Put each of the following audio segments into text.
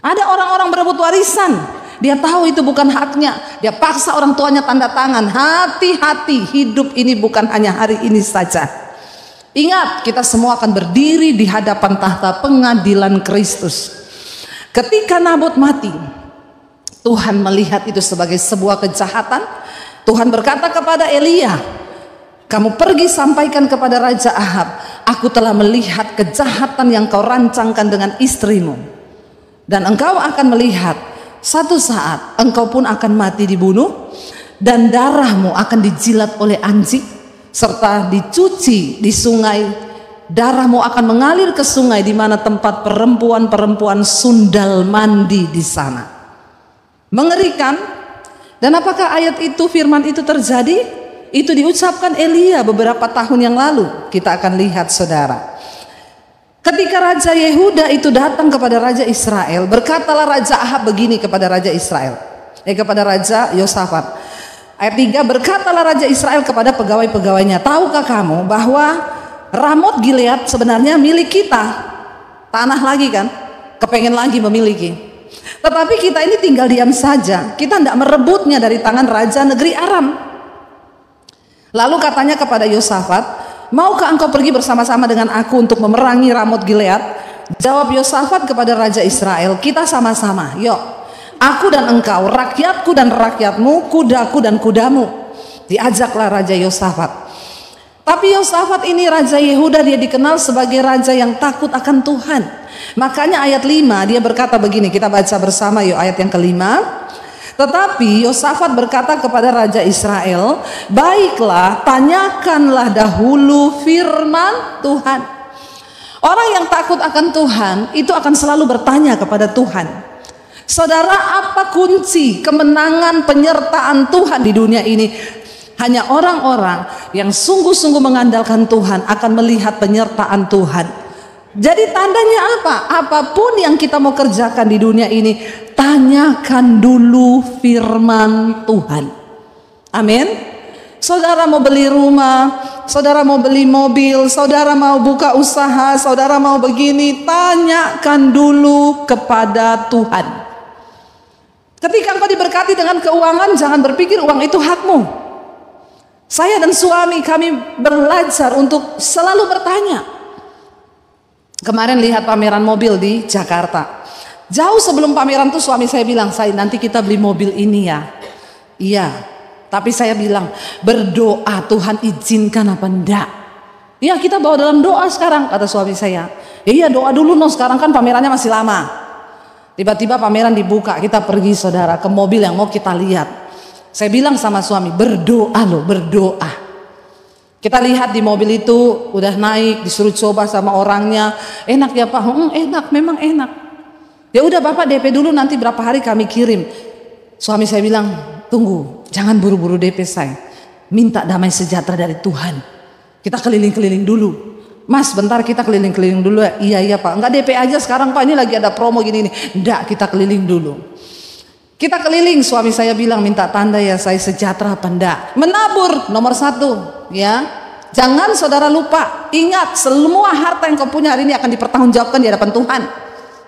Ada orang-orang berebut warisan, dia tahu itu bukan haknya, dia paksa orang tuanya tanda tangan. Hati-hati, hidup ini bukan hanya hari ini saja. Ingat, kita semua akan berdiri di hadapan tahta pengadilan Kristus. Ketika Nabot mati, Tuhan melihat itu sebagai sebuah kejahatan. Tuhan berkata kepada Elia, kamu pergi sampaikan kepada Raja Ahab, aku telah melihat kejahatan yang kau rancangkan dengan istrimu, dan engkau akan melihat satu saat engkau pun akan mati dibunuh, dan darahmu akan dijilat oleh anjing serta dicuci di sungai. Darahmu akan mengalir ke sungai di mana tempat perempuan-perempuan sundal mandi di sana. Mengerikan. Dan apakah ayat itu, firman itu terjadi? Itu diucapkan Elia beberapa tahun yang lalu. Kita akan lihat, saudara. Ketika Raja Yehuda itu datang kepada Raja Israel, berkatalah Raja Ahab begini kepada Raja Israel, kepada Raja Yosafat. Ayat 3, berkatalah Raja Israel kepada pegawai-pegawainya, tahukah kamu bahwa Ramot Gilead sebenarnya milik kita? Tanah lagi kan, kepengen lagi memiliki. Tetapi kita ini tinggal diam saja, kita tidak merebutnya dari tangan Raja negeri Aram. Lalu katanya kepada Yosafat, maukah engkau pergi bersama-sama dengan aku untuk memerangi Ramot Gilead? Jawab Yosafat kepada Raja Israel, kita sama-sama, yuk. Aku dan engkau, rakyatku dan rakyatmu, kudaku dan kudamu. Diajaklah Raja Yosafat. Tapi Yosafat ini Raja Yehuda, dia dikenal sebagai raja yang takut akan Tuhan. Makanya ayat 5 dia berkata begini, kita baca bersama yuk ayat yang kelima. Tetapi Yosafat berkata kepada Raja Israel, baiklah, tanyakanlah dahulu firman Tuhan. Orang yang takut akan Tuhan itu akan selalu bertanya kepada Tuhan. Saudara, apa kunci kemenangan penyertaan Tuhan di dunia ini? Hanya orang-orang yang sungguh-sungguh mengandalkan Tuhan akan melihat penyertaan Tuhan. Jadi tandanya apa? Apapun yang kita mau kerjakan di dunia ini, tanyakan dulu firman Tuhan. Amin. Saudara mau beli rumah, saudara mau beli mobil, saudara mau buka usaha, saudara mau begini, tanyakan dulu kepada Tuhan. Ketika engkau diberkati dengan keuangan, jangan berpikir uang itu hakmu. Saya dan suami kami belajar untuk selalu bertanya. Kemarin lihat pameran mobil di Jakarta. Jauh sebelum pameran tuh suami saya bilang, saya nanti kita beli mobil ini ya. Iya, tapi saya bilang berdoa, Tuhan izinkan apa enggak. Iya, kita bawa dalam doa sekarang, kata suami saya. Iya, doa dulu no, sekarang kan pamerannya masih lama. Tiba-tiba pameran dibuka, kita pergi saudara ke mobil yang mau kita lihat. Saya bilang sama suami, berdoa loh, berdoa. Kita lihat di mobil itu udah naik, disuruh coba sama orangnya. Enak ya Pak? Enak, memang enak. Ya udah Bapak DP dulu, nanti berapa hari kami kirim. Suami saya bilang, tunggu, jangan buru-buru DP saya. Minta damai sejahtera dari Tuhan. Kita keliling-keliling dulu. Mas, bentar kita keliling-keliling dulu ya. Iya Pak, enggak DP aja sekarang Pak, ini lagi ada promo gini nih. Enggak, kita keliling dulu. Kita keliling, suami saya bilang minta tanda ya saya sejahtera apa enggak. Menabur nomor 1 ya. Jangan saudara lupa, ingat semua harta yang kau punya hari ini akan dipertanggungjawabkan di hadapan Tuhan.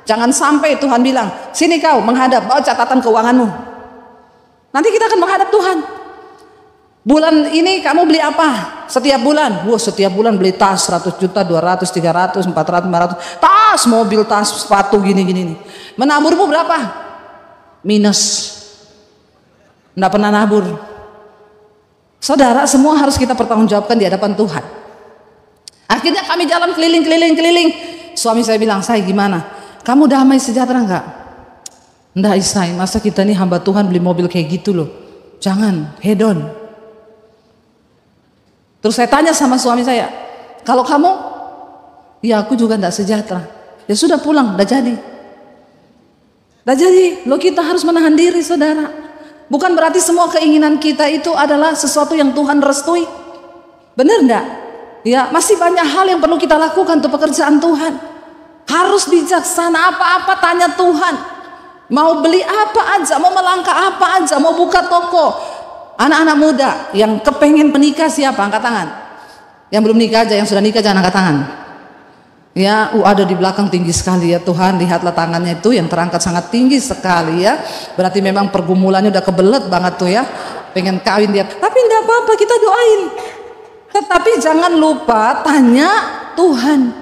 Jangan sampai Tuhan bilang, sini kau menghadap, bawa catatan keuanganmu. Nanti kita akan menghadap Tuhan. Bulan ini kamu beli apa? Setiap bulan, setiap bulan beli tas 100 juta, 200, 300, 400, 500. Tas, mobil, tas, sepatu gini-gini nih. Menaburmu berapa? Minus, enggak pernah nabur. Saudara, semua harus kita pertanggungjawabkan di hadapan Tuhan. Akhirnya kami jalan keliling. Suami saya bilang, saya gimana? Kamu damai sejahtera enggak? Enggak Isai, masa kita nih hamba Tuhan beli mobil kayak gitu loh. Jangan, hedon. Terus saya tanya sama suami saya, kalau kamu? Ya aku juga enggak sejahtera. Ya sudah pulang, udah jadi. Nah jadi lo kita harus menahan diri saudara. Bukan berarti semua keinginan kita itu adalah sesuatu yang Tuhan restui. Benar enggak? Ya, masih banyak hal yang perlu kita lakukan untuk pekerjaan Tuhan. Harus bijaksana, apa-apa tanya Tuhan. Mau beli apa aja, mau melangkah apa aja, mau buka toko. Anak-anak muda yang kepengen menikah siapa? Angkat tangan. Yang belum nikah aja, yang sudah nikah jangan angkat tangan. Ya, ada di belakang tinggi sekali ya Tuhan, lihatlah tangannya itu yang terangkat sangat tinggi sekali ya. Berarti memang pergumulannya udah kebelet banget tuh ya, pengen kawin dia. Tapi enggak apa-apa, kita doain. Tetapi jangan lupa tanya Tuhan.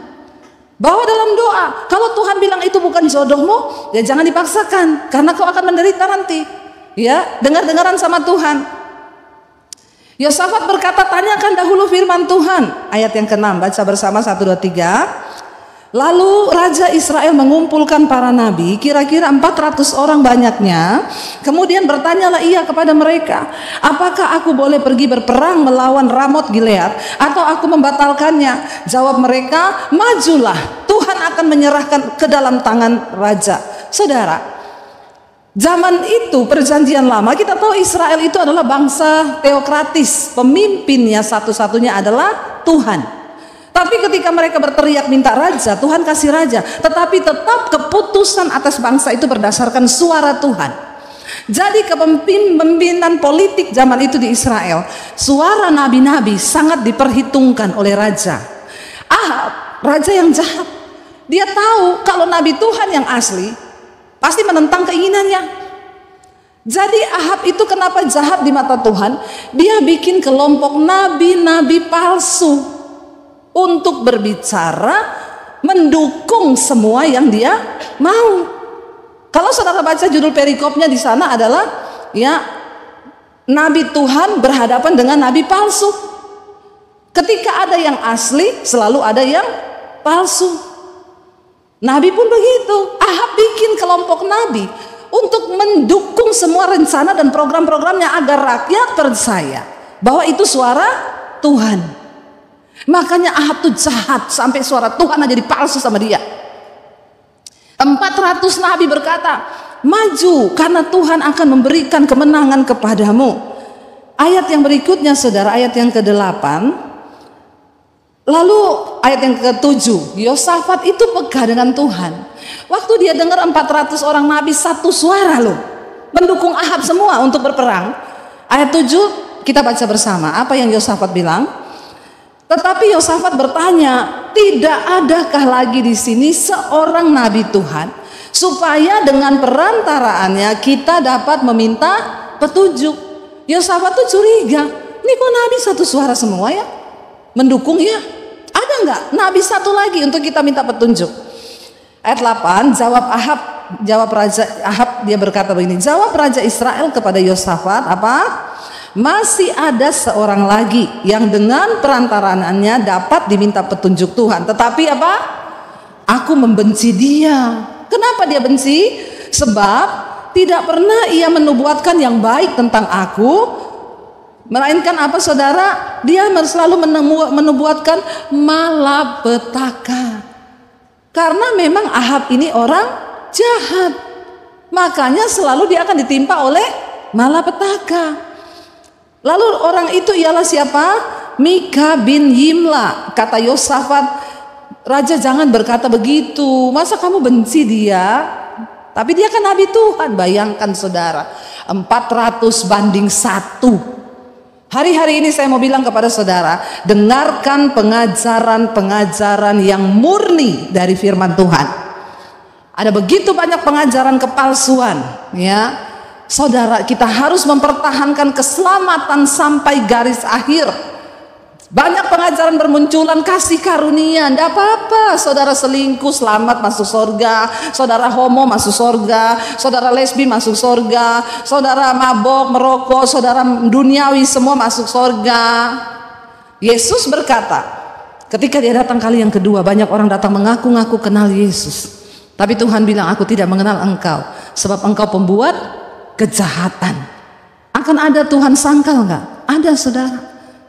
Bawa dalam doa. Kalau Tuhan bilang itu bukan jodohmu, ya jangan dipaksakan, karena kau akan menderita nanti. Ya, dengar-dengaran sama Tuhan. Yosafat berkata, tanyakan dahulu firman Tuhan. Ayat yang ke-6, baca bersama 1, 2, 3. Lalu Raja Israel mengumpulkan para nabi, kira-kira 400 orang banyaknya. Kemudian bertanyalah ia kepada mereka, apakah aku boleh pergi berperang melawan Ramot Gilead atau aku membatalkannya? Jawab mereka, majulah, Tuhan akan menyerahkan ke dalam tangan raja. Saudara, zaman itu perjanjian lama, kita tahu Israel itu adalah bangsa teokratis, pemimpinnya satu-satunya adalah Tuhan. Tapi ketika mereka berteriak minta raja, Tuhan kasih raja. Tetapi tetap keputusan atas bangsa itu berdasarkan suara Tuhan. Jadi kepemimpinan politik zaman itu di Israel, suara nabi-nabi sangat diperhitungkan oleh raja. Ahab, raja yang jahat, dia tahu kalau nabi Tuhan yang asli pasti menentang keinginannya. Jadi Ahab itu kenapa jahat di mata Tuhan? Dia bikin kelompok nabi-nabi palsu untuk berbicara mendukung semua yang dia mau. Kalau saudara baca judul perikopnya di sana adalah ya, nabi Tuhan berhadapan dengan nabi palsu. Ketika ada yang asli, selalu ada yang palsu. Nabi pun begitu. Ahab bikin kelompok nabi untuk mendukung semua rencana dan program-programnya agar rakyat percaya bahwa itu suara Tuhan. Makanya Ahab tuh jahat, sampai suara Tuhan aja dipalsu sama dia. 400 nabi berkata, maju karena Tuhan akan memberikan kemenangan kepadamu. Ayat yang berikutnya saudara, ayat yang ke-8. Lalu ayat yang ke-7, Yosafat itu peka dengan Tuhan. Waktu dia dengar 400 orang nabi satu suara loh, mendukung Ahab semua untuk berperang. Ayat 7 kita baca bersama, apa yang Yosafat bilang? Tetapi Yosafat bertanya, tidak adakah lagi di sini seorang nabi Tuhan, supaya dengan perantaraannya kita dapat meminta petunjuk? Yosafat tuh curiga, ini kok nabi satu suara semua ya, mendukung ya? Ada nggak nabi satu lagi untuk kita minta petunjuk? Ayat 8, jawab Raja Ahab, dia berkata begini, jawab Raja Israel kepada Yosafat, apa? Masih ada seorang lagi yang dengan perantaraannya dapat diminta petunjuk Tuhan. Tetapi apa? Aku membenci dia. Kenapa dia benci? Sebab tidak pernah ia menubuatkan yang baik tentang aku. Melainkan apa saudara? Dia selalu menubuatkan malapetaka. Karena memang Ahab ini orang jahat. Makanya selalu dia akan ditimpa oleh malapetaka. Lalu orang itu ialah siapa? Mika bin Yimla. Kata Yosafat, raja jangan berkata begitu, masa kamu benci dia? Tapi dia kan nabi Tuhan. Bayangkan saudara, 400 banding 1. Hari-hari ini saya mau bilang kepada saudara, dengarkan pengajaran-pengajaran yang murni dari firman Tuhan. Ada begitu banyak pengajaran kepalsuan ya. Saudara, kita harus mempertahankan keselamatan sampai garis akhir. Banyak pengajaran bermunculan kasih karunia, tidak apa-apa. Saudara selingkuh selamat masuk surga, saudara homo masuk surga, saudara lesbi masuk surga, saudara mabok, merokok, saudara duniawi semua masuk surga. Yesus berkata, ketika dia datang kali yang kedua, banyak orang datang mengaku-ngaku kenal Yesus. Tapi Tuhan bilang, aku tidak mengenal engkau, sebab engkau pembuat kejahatan. Akan ada Tuhan sangkal nggak? Ada saudara.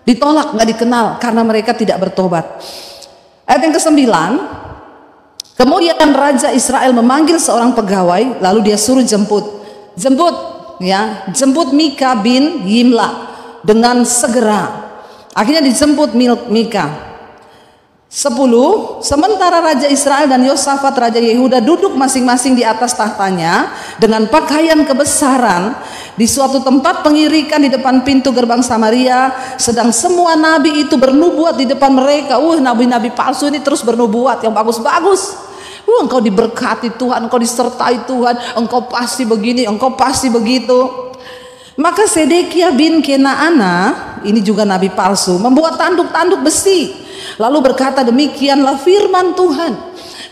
Ditolak, nggak dikenal karena mereka tidak bertobat. Ayat yang ke-9, kemudian Raja Israel memanggil seorang pegawai, lalu dia suruh jemput Mika bin Yimla dengan segera. Akhirnya dijemput Mika. 10. Sementara Raja Israel dan Yosafat Raja Yehuda duduk masing-masing di atas tahtanya dengan pakaian kebesaran di suatu tempat pengirikan di depan pintu gerbang Samaria, sedang semua nabi itu bernubuat di depan mereka. Nabi-nabi palsu ini terus bernubuat yang bagus-bagus. Engkau diberkati Tuhan, engkau disertai Tuhan, engkau pasti begini, engkau pasti begitu. Maka Sedekia bin Kenaana, ini juga nabi palsu, membuat tanduk-tanduk besi, lalu berkata, demikianlah firman Tuhan,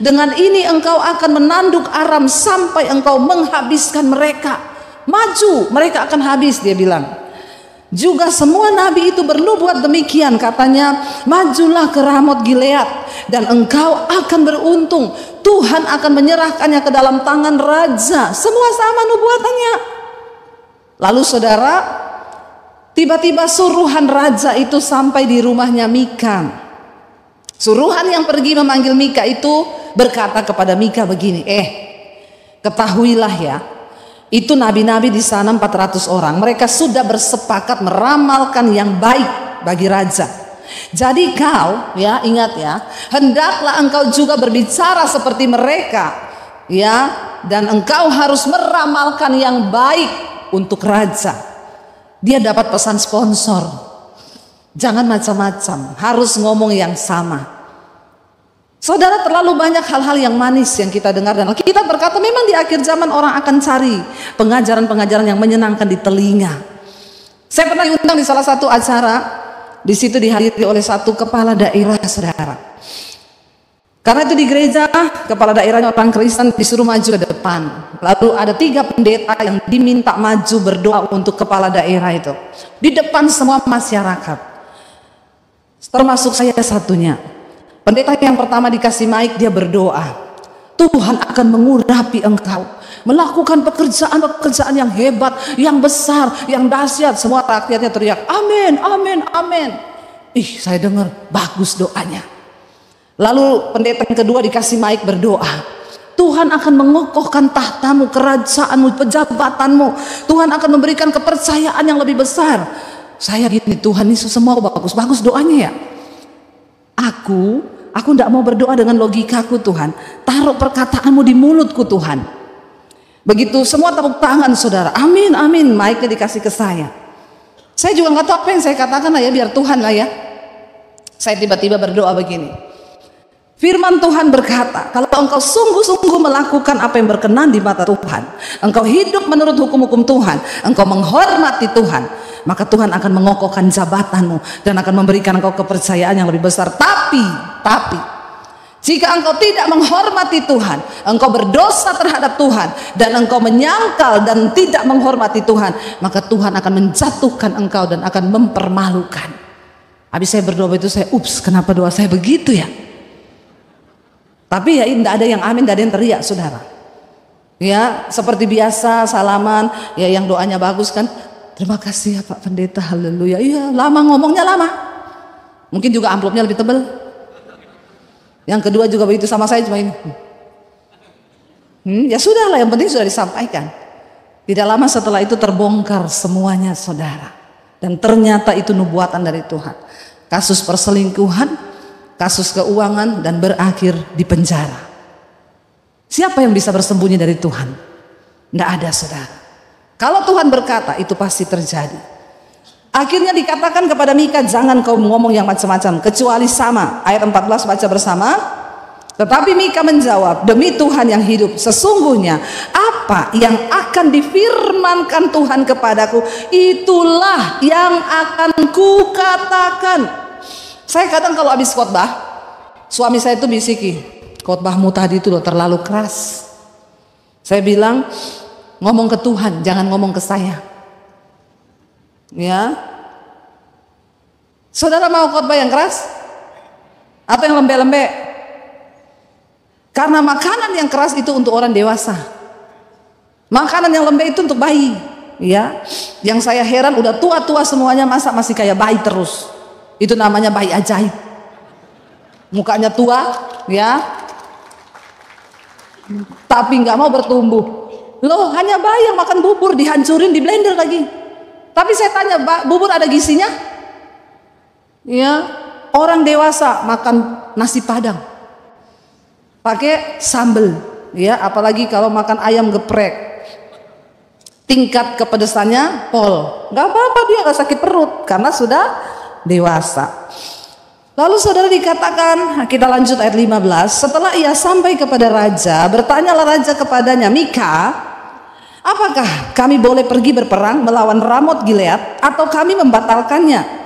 dengan ini engkau akan menanduk Aram sampai engkau menghabiskan mereka. Maju, mereka akan habis, dia bilang. Juga semua nabi itu bernubuat demikian, katanya, majulah ke Ramot Gilead dan engkau akan beruntung, Tuhan akan menyerahkannya ke dalam tangan raja. Semua sama nubuatannya. Lalu saudara, tiba-tiba suruhan raja itu sampai di rumahnya Mika. Suruhan yang pergi memanggil Mika itu berkata kepada Mika begini, ketahuilah ya, itu nabi-nabi di sana 400 orang. Mereka sudah bersepakat meramalkan yang baik bagi raja. Jadi kau, ya ingat ya, hendaklah engkau juga berbicara seperti mereka, ya, dan engkau harus meramalkan yang baik untuk raja. Dia dapat pesan sponsor. Jangan macam-macam, harus ngomong yang sama. Saudara, terlalu banyak hal-hal yang manis yang kita dengar, dan kita berkata memang di akhir zaman orang akan cari pengajaran-pengajaran yang menyenangkan di telinga. Saya pernah diundang di salah satu acara, di situ dihadiri oleh satu kepala daerah, saudara. Karena itu di gereja, kepala daerahnya orang Kristen disuruh maju ke depan. Lalu ada 3 pendeta yang diminta maju berdoa untuk kepala daerah itu. Di depan semua masyarakat. Termasuk saya satunya. Pendeta yang pertama dikasih mic, dia berdoa. Tuhan akan mengurapi engkau. Melakukan pekerjaan-pekerjaan yang hebat, yang besar, yang dahsyat. Semua rakyatnya teriak, amin, amin, amin. Saya dengar, bagus doanya. Lalu pendeta yang kedua dikasih mic berdoa. Tuhan akan mengokohkan tahtamu, kerajaanmu, pejabatanmu. Tuhan akan memberikan kepercayaan yang lebih besar. Saya gini, Tuhan ini semua bagus-bagus doanya ya. Aku tidak mau berdoa dengan logikaku Tuhan. Taruh perkataanmu di mulutku Tuhan. Begitu semua tepuk tangan saudara. Amin, amin. Mic-nya dikasih ke saya. Saya juga nggak tahu apa yang saya katakan lah ya, biar Tuhan lah ya. Saya tiba-tiba berdoa begini. Firman Tuhan berkata, kalau engkau sungguh-sungguh melakukan apa yang berkenan di mata Tuhan, engkau hidup menurut hukum-hukum Tuhan, engkau menghormati Tuhan, maka Tuhan akan mengokohkan jabatanmu dan akan memberikan engkau kepercayaan yang lebih besar. Tapi jika engkau tidak menghormati Tuhan, engkau berdosa terhadap Tuhan, dan engkau menyangkal dan tidak menghormati Tuhan, maka Tuhan akan menjatuhkan engkau dan akan mempermalukan. Habis saya berdoa itu saya, kenapa doa saya begitu ya? Tapi ya tidak ada yang amin, tidak ada yang teriak saudara. Ya seperti biasa salaman, ya yang doanya bagus kan. Terima kasih ya Pak Pendeta, haleluya. Iya lama ngomongnya lama. Mungkin juga amplopnya lebih tebal. Yang kedua juga begitu sama saya cuma ini. Ya sudah lah, yang penting sudah disampaikan. Tidak lama setelah itu terbongkar semuanya saudara. Dan ternyata itu nubuatan dari Tuhan. Kasus perselingkuhan, kasus keuangan, dan berakhir di penjara. Siapa yang bisa bersembunyi dari Tuhan? Tidak ada saudara. Kalau Tuhan berkata itu pasti terjadi. Akhirnya dikatakan kepada Mika, jangan kau ngomong yang macam-macam kecuali sama. Ayat 14 baca bersama. Tetapi Mika menjawab, demi Tuhan yang hidup, sesungguhnya apa yang akan difirmankan Tuhan kepadaku, itulah yang akan kukatakan. Saya kadang kalau habis khotbah, suami saya itu bisiki, khotbahmu tadi itu loh terlalu keras. Saya bilang, ngomong ke Tuhan, jangan ngomong ke saya. Ya, saudara mau khotbah yang keras atau yang lembek-lembek? Karena makanan yang keras itu untuk orang dewasa, makanan yang lembek itu untuk bayi. Ya, yang saya heran udah tua-tua semuanya masa masih kayak bayi terus. Itu namanya bayi ajaib. Mukanya tua, ya, tapi nggak mau bertumbuh. Loh, hanya bayi yang makan bubur dihancurin, di blender lagi. Tapi saya tanya, bubur ada gizinya? Ya, orang dewasa makan nasi padang pakai sambal, ya, apalagi kalau makan ayam geprek, tingkat kepedesannya pol, nggak apa-apa, dia nggak sakit perut karena sudah dewasa. Lalu saudara dikatakan, kita lanjut ayat 15, setelah ia sampai kepada raja, bertanyalah raja kepadanya, Mika, apakah kami boleh pergi berperang melawan Ramot Gilead atau kami membatalkannya?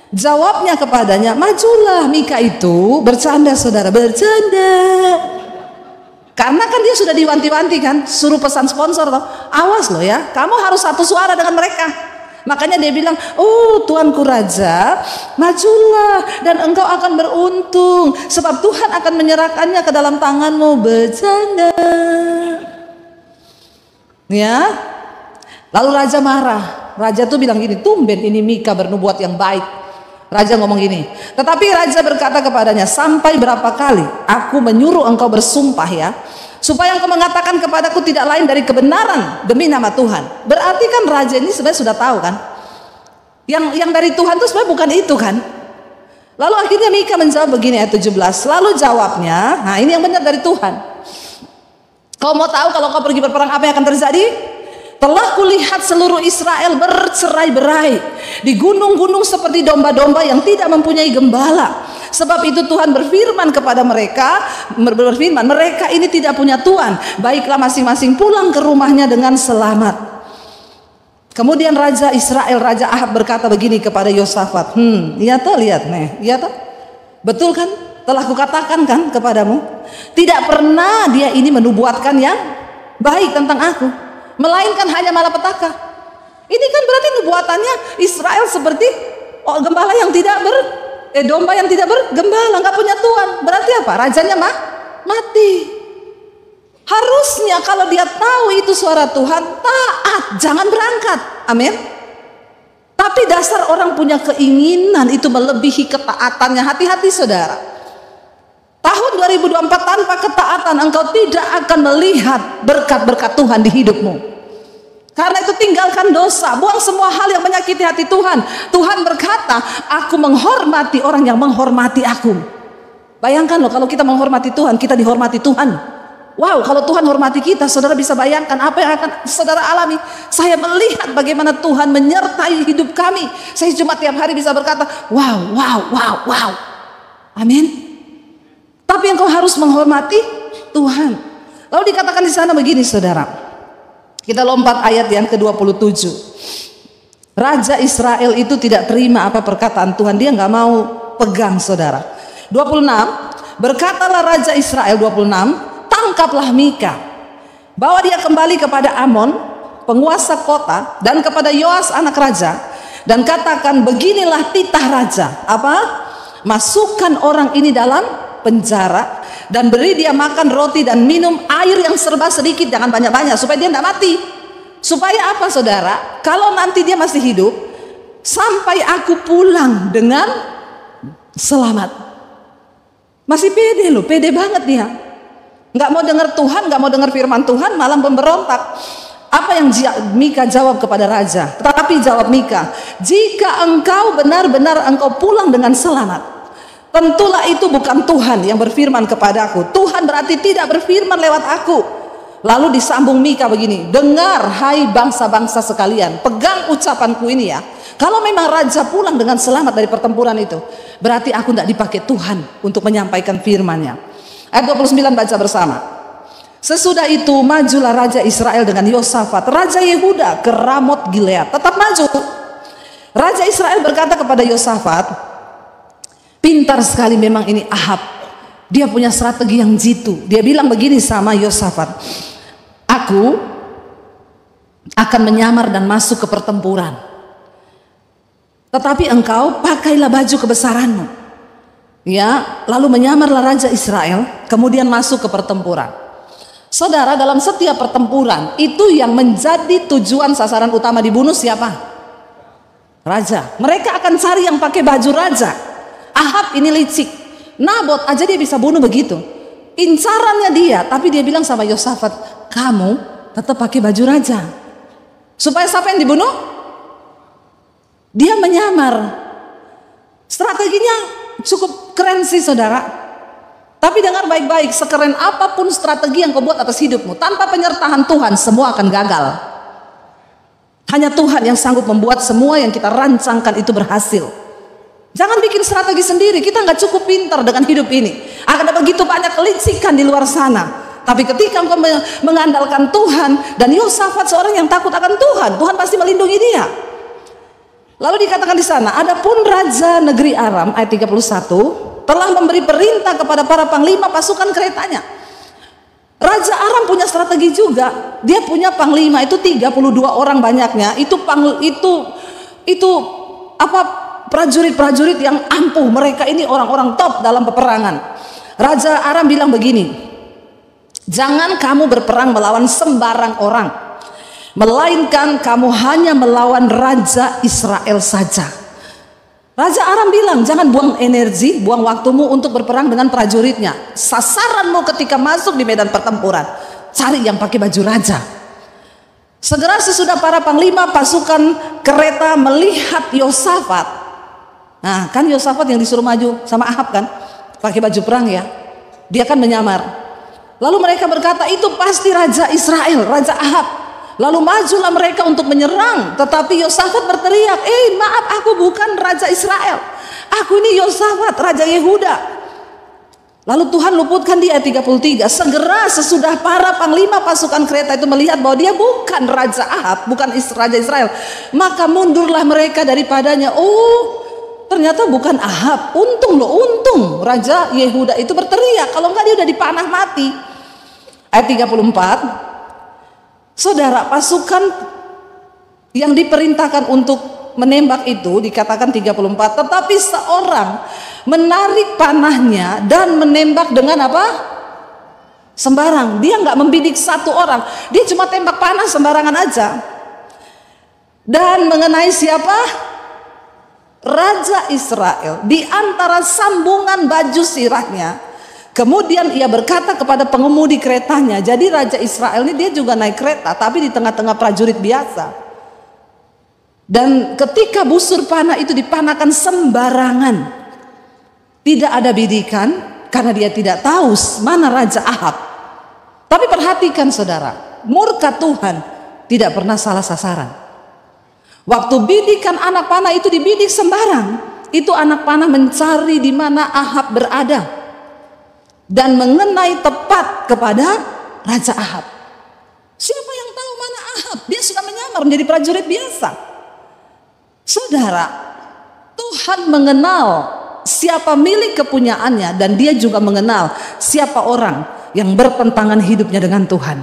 Jawabnya kepadanya, majulah. Mika itu bercanda saudara, bercanda. Karena kan dia sudah diwanti-wanti kan, suruh pesan sponsor loh, awas loh ya, kamu harus satu suara dengan mereka. Makanya dia bilang, oh tuanku raja, majulah dan engkau akan beruntung, sebab Tuhan akan menyerahkannya ke dalam tanganmu. Bercanda. Ya. Lalu raja marah. Raja tuh bilang gini, tumben ini Mika bernubuat yang baik. Raja ngomong gini, tetapi raja berkata kepadanya, sampai berapa kali aku menyuruh engkau bersumpah ya, supaya engkau mengatakan kepadaku tidak lain dari kebenaran demi nama Tuhan. Berarti kan raja ini sebenarnya sudah tahu kan, yang dari Tuhan itu sebenarnya bukan itu kan. Lalu akhirnya Mika menjawab begini ayat 17, lalu jawabnya, nah ini yang benar dari Tuhan, kau mau tahu kalau kau pergi berperang apa yang akan terjadi? Telah kulihat seluruh Israel bercerai-berai di gunung-gunung seperti domba-domba yang tidak mempunyai gembala. Sebab itu Tuhan berfirman kepada mereka, mereka ini tidak punya Tuhan. Baiklah masing-masing pulang ke rumahnya dengan selamat. Kemudian Raja Israel, Raja Ahab berkata begini kepada Yosafat, iya toh, lihat nih, iya toh, betul kan? Telah kukatakan kan kepadamu, tidak pernah dia ini menubuatkan yang baik tentang aku, melainkan hanya malapetaka. Ini kan berarti nubuatannya Israel seperti gembala yang tidak domba yang tidak bergembala, nggak punya tuan. Berarti apa? Rajanya mati. Harusnya kalau dia tahu itu suara Tuhan, taat, jangan berangkat. Amin. Tapi dasar orang punya keinginan itu melebihi ketaatannya. Hati-hati saudara. Tahun 2024 tanpa ketaatan engkau tidak akan melihat berkat-berkat Tuhan di hidupmu. Karena itu tinggalkan dosa, buang semua hal yang menyakiti hati Tuhan. Tuhan berkata, aku menghormati orang yang menghormati aku. Bayangkan loh, kalau kita menghormati Tuhan, kita dihormati Tuhan. Wow, kalau Tuhan hormati kita, saudara bisa bayangkan apa yang akan saudara alami. Saya melihat bagaimana Tuhan menyertai hidup kami. Saya cuma tiap hari bisa berkata, wow, wow, wow, wow. Amin. Tapi engkau harus menghormati Tuhan. Lalu dikatakan di sana begini saudara. Kita lompat ayat yang ke-27. Raja Israel itu tidak terima apa perkataan Tuhan. Dia nggak mau pegang saudara. 26. Berkatalah Raja Israel 26. Tangkaplah Mika. Bawa dia kembali kepada Amon, penguasa kota, dan kepada Yoas anak raja. Dan katakan beginilah titah raja. Apa? Masukkan orang ini dalam penjara dan beri dia makan roti dan minum air yang serba sedikit, jangan banyak-banyak, supaya dia tidak mati. Supaya apa saudara? Kalau nanti dia masih hidup, sampai aku pulang dengan selamat. Masih pede loh, pede banget dia. Nggak mau dengar Tuhan, nggak mau dengar firman Tuhan, malah memberontak. Apa yang Mika jawab kepada raja? Tetapi jawab Mika, jika engkau benar-benar engkau pulang dengan selamat, tentulah itu bukan Tuhan yang berfirman kepadaku. Tuhan berarti tidak berfirman lewat aku. Lalu disambung Mika begini, dengar hai bangsa-bangsa sekalian, pegang ucapanku ini ya. Kalau memang raja pulang dengan selamat dari pertempuran itu, berarti aku tidak dipakai Tuhan untuk menyampaikan firman-Nya. Ayat 29 baca bersama. Sesudah itu majulah Raja Israel dengan Yosafat, Raja Yehuda ke Ramot Gilead. Tetap maju. Raja Israel berkata kepada Yosafat, pintar sekali memang ini Ahab. Dia punya strategi yang jitu. Dia bilang begini sama Yosafat, aku akan menyamar dan masuk ke pertempuran. Tetapi engkau pakailah baju kebesaranmu. Ya, lalu menyamarlah Raja Israel, kemudian masuk ke pertempuran. Saudara, dalam setiap pertempuran itu yang menjadi tujuan sasaran utama dibunuh siapa? Raja. Mereka akan cari yang pakai baju raja. Ahab ini licik, Nabot aja dia bisa bunuh begitu. Incarannya dia, tapi dia bilang sama Yosafat, kamu tetap pakai baju raja. Supaya siapa yang dibunuh? Dia menyamar. Strateginya cukup keren sih saudara. Tapi dengar baik-baik, sekeren apapun strategi yang kau buat atas hidupmu, tanpa penyertaan Tuhan semua akan gagal. Hanya Tuhan yang sanggup membuat semua yang kita rancangkan itu berhasil. Jangan bikin strategi sendiri, kita nggak cukup pintar dengan hidup ini. Akan ada begitu banyak kelicikan di luar sana. Tapi ketika engkau mengandalkan Tuhan, dan Yosafat seorang yang takut akan Tuhan, Tuhan pasti melindungi dia. Lalu dikatakan di sana, adapun raja negeri Aram, ayat 31, telah memberi perintah kepada para panglima pasukan keretanya. Raja Aram punya strategi juga. Dia punya panglima itu 32 orang banyaknya. Itu prajurit-prajurit yang ampuh. Mereka ini orang-orang top dalam peperangan. Raja Aram bilang begini, jangan kamu berperang melawan sembarang orang, melainkan kamu hanya melawan Raja Israel saja. Raja Aram bilang, jangan buang energi, buang waktumu untuk berperang dengan prajuritnya. Sasaranmu ketika masuk di medan pertempuran, cari yang pakai baju raja. Segera sesudah para panglima pasukan kereta melihat Yosafat. Nah, kan Yosafat yang disuruh maju sama Ahab kan, pakai baju perang ya. Dia kan menyamar. Lalu mereka berkata, itu pasti Raja Israel, Raja Ahab. Lalu majulah mereka untuk menyerang, tetapi Yosafat berteriak, maaf, aku bukan Raja Israel, aku ini Yosafat, Raja Yehuda. Lalu Tuhan luputkan dia, 33. Segera sesudah para panglima pasukan kereta itu melihat bahwa dia bukan Raja Ahab, bukan Raja Israel, maka mundurlah mereka daripadanya. Oh, ternyata bukan Ahab. Untung Raja Yehuda itu berteriak, kalau enggak dia udah dipanah mati. Ayat 34. Saudara, pasukan yang diperintahkan untuk menembak itu dikatakan 34, tetapi seorang menarik panahnya dan menembak dengan apa? Sembarang. Dia nggak membidik satu orang, dia cuma tembak panah sembarangan aja. Dan mengenai siapa? Raja Israel di antara sambungan baju sirahnya. Kemudian ia berkata kepada pengemudi keretanya, jadi Raja Israel ini dia juga naik kereta, tapi di tengah-tengah prajurit biasa. Dan ketika busur panah itu dipanahkan sembarangan, tidak ada bidikan, karena dia tidak tahu mana Raja Ahab. Tapi perhatikan saudara, murka Tuhan tidak pernah salah sasaran. Waktu bidikan anak panah itu dibidik sembarang, itu anak panah mencari di mana Ahab berada dan mengenai tepat kepada Raja Ahab. Siapa yang tahu mana Ahab? Dia sudah menyamar menjadi prajurit biasa. Saudara, Tuhan mengenal siapa milik kepunyaannya, dan dia juga mengenal siapa orang yang bertentangan hidupnya dengan Tuhan.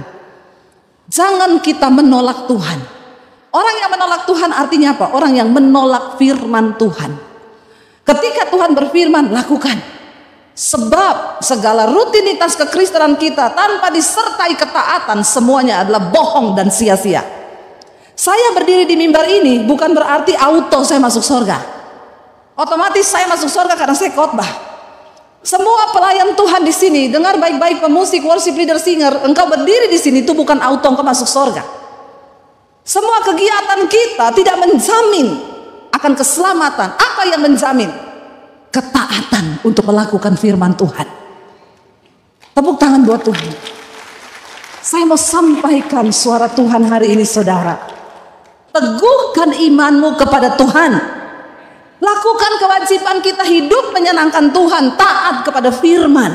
Jangan kita menolak Tuhan. Orang yang menolak Tuhan artinya apa? Orang yang menolak firman Tuhan. Ketika Tuhan berfirman, lakukan. Sebab segala rutinitas kekristenan kita tanpa disertai ketaatan, semuanya adalah bohong dan sia-sia. Saya berdiri di mimbar ini bukan berarti auto saya masuk surga. Otomatis saya masuk surga karena saya khotbah. Semua pelayan Tuhan di sini, dengar baik-baik, pemusik, worship leader, singer, engkau berdiri di sini itu bukan auto engkau masuk surga. Semua kegiatan kita tidak menjamin akan keselamatan. Apa yang menjamin? Ketaatan untuk melakukan firman Tuhan. Tepuk tangan buat Tuhan. Saya mau sampaikan suara Tuhan hari ini saudara. Teguhkan imanmu kepada Tuhan. Lakukan kewajiban kita, hidup menyenangkan Tuhan, taat kepada firman.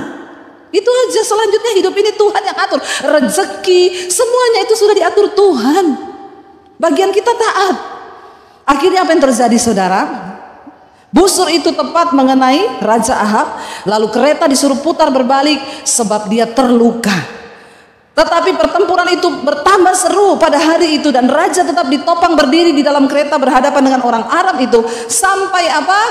Itu aja, selanjutnya hidup ini Tuhan yang atur. Rezeki, semuanya itu sudah diatur Tuhan. Bagian kita taat. Akhirnya apa yang terjadi saudara? Busur itu tepat mengenai Raja Ahab, lalu kereta disuruh putar berbalik sebab dia terluka. Tetapi pertempuran itu bertambah seru pada hari itu, dan raja tetap ditopang berdiri di dalam kereta berhadapan dengan orang Arab itu sampai apa?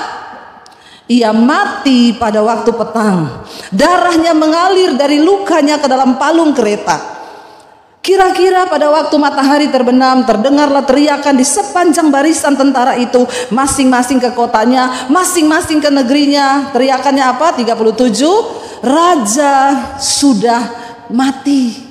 Ia mati pada waktu petang. Darahnya mengalir dari lukanya ke dalam palung kereta. Kira-kira pada waktu matahari terbenam, terdengarlah teriakan di sepanjang barisan tentara itu, masing-masing ke kotanya, masing-masing ke negerinya. Teriakannya apa? 37, Raja sudah mati.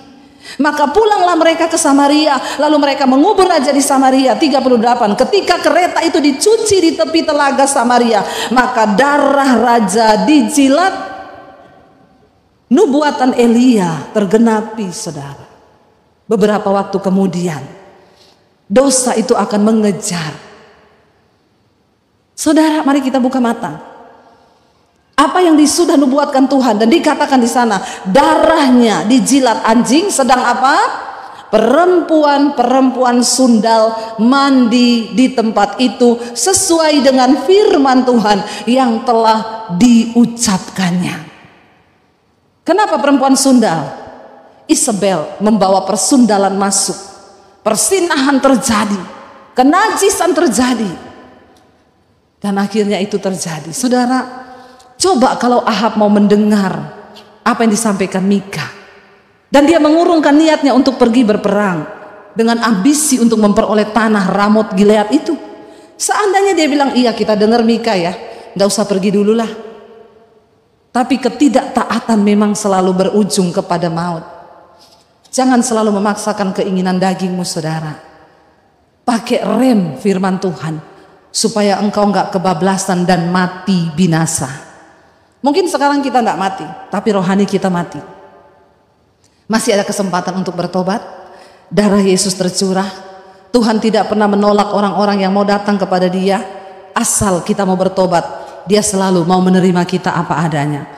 Maka pulanglah mereka ke Samaria, lalu mereka mengubur raja di Samaria. 38. Ketika kereta itu dicuci di tepi telaga Samaria, maka darah raja dijilat. Nubuatan Elia tergenapi, saudara. Beberapa waktu kemudian dosa itu akan mengejar. Saudara, mari kita buka mata. Apa yang sudah nubuatkan Tuhan dan dikatakan di sana, darahnya dijilat anjing, sedang apa? Perempuan sundal mandi di tempat itu sesuai dengan firman Tuhan yang telah diucapkannya. Kenapa perempuan sundal? Isabel membawa persundalan masuk, persinahan terjadi, kenajisan terjadi, dan akhirnya itu terjadi. Saudara, coba kalau Ahab mau mendengar apa yang disampaikan Mika, dan dia mengurungkan niatnya untuk pergi berperang dengan ambisi untuk memperoleh tanah Ramot Gilead itu. Seandainya dia bilang, iya kita dengar Mika ya, gak usah pergi dulu lah. Tapi ketidaktaatan memang selalu berujung kepada maut. Jangan selalu memaksakan keinginan dagingmu, saudara. Pakai rem firman Tuhan supaya engkau gak kebablasan dan mati binasa. Mungkin sekarang kita tidak mati, tapi rohani kita mati. Masih ada kesempatan untuk bertobat. Darah Yesus tercurah. Tuhan tidak pernah menolak orang-orang yang mau datang kepada Dia. Asal kita mau bertobat, Dia selalu mau menerima kita apa adanya.